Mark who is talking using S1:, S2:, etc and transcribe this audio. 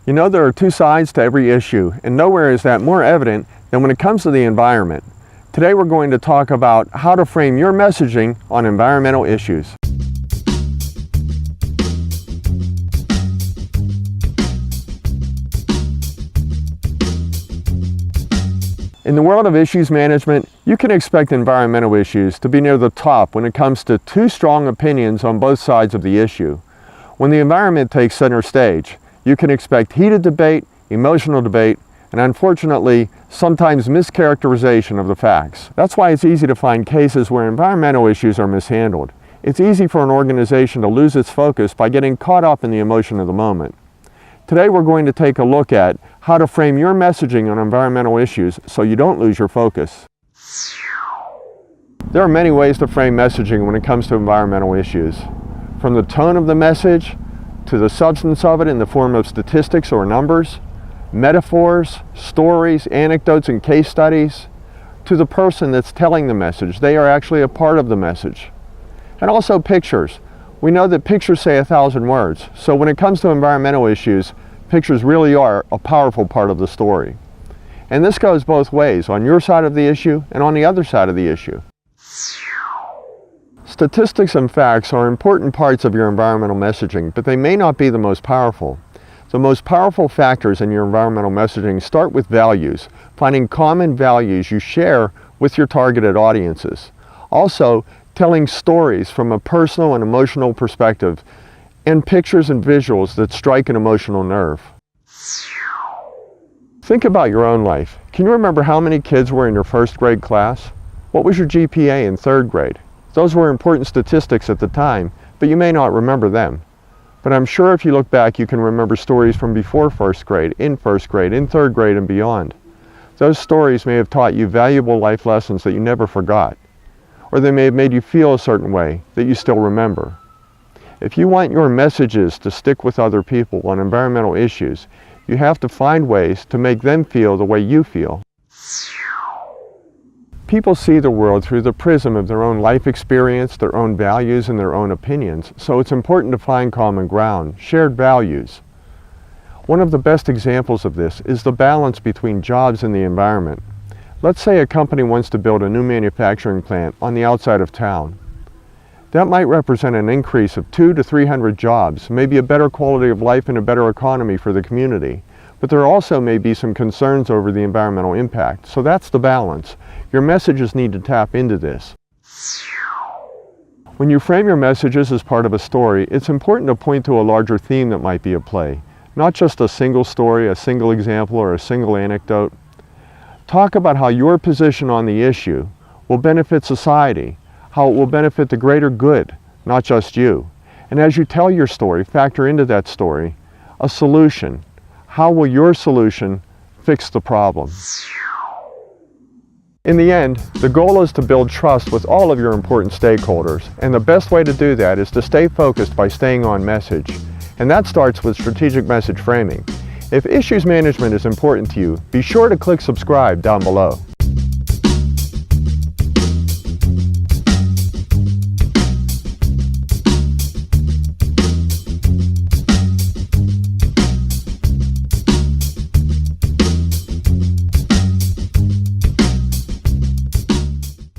S1: You know, there are two sides to every issue, and nowhere is that more evident than when it comes to the environment. Today we're going to talk about how to frame your messaging on environmental issues. In the world of issues management, you can expect environmental issues to be near the top when it comes to two strong opinions on both sides of the issue. When the environment takes center stage, you can expect heated debate, emotional debate, and unfortunately, sometimes mischaracterization of the facts. That's why it's easy to find cases where environmental issues are mishandled. It's easy for an organization to lose its focus by getting caught up in the emotion of the moment. Today we're going to take a look at how to frame your messaging on environmental issues so you don't lose your focus. There are many ways to frame messaging when it comes to environmental issues. From the tone of the message, to the substance of it in the form of statistics or numbers, metaphors, stories, anecdotes, and case studies, to the person that's telling the message. They are actually a part of the message. And also pictures. We know that pictures say 1,000 words, so when it comes to environmental issues, pictures really are a powerful part of the story. And this goes both ways, on your side of the issue and on the other side of the issue. Statistics and facts are important parts of your environmental messaging, but they may not be the most powerful. The most powerful factors in your environmental messaging start with values, finding common values you share with your targeted audiences. Also, telling stories from a personal and emotional perspective, and pictures and visuals that strike an emotional nerve. Think about your own life. Can you remember how many kids were in your first grade class? What was your GPA in third grade? Those were important statistics at the time, but you may not remember them. But I'm sure if you look back, you can remember stories from before first grade, in third grade, and beyond. Those stories may have taught you valuable life lessons that you never forgot, or they may have made you feel a certain way that you still remember. If you want your messages to stick with other people on environmental issues, you have to find ways to make them feel the way you feel. People see the world through the prism of their own life experience, their own values, and their own opinions, so it's important to find common ground, shared values. One of the best examples of this is the balance between jobs and the environment. Let's say a company wants to build a new manufacturing plant on the outside of town. That might represent an increase of 200 to 300 jobs, maybe a better quality of life and a better economy for the community. But there also may be some concerns over the environmental impact, so that's the balance. Your messages need to tap into this. When you frame your messages as part of a story, it's important to point to a larger theme that might be at play, not just a single story, a single example, or a single anecdote. Talk about how your position on the issue will benefit society, how it will benefit the greater good, not just you. And as you tell your story, factor into that story a solution. How will your solution fix the problem? In the end, the goal is to build trust with all of your important stakeholders, and the best way to do that is to stay focused by staying on message. And that starts with strategic message framing. If issues management is important to you, be sure to click subscribe down below.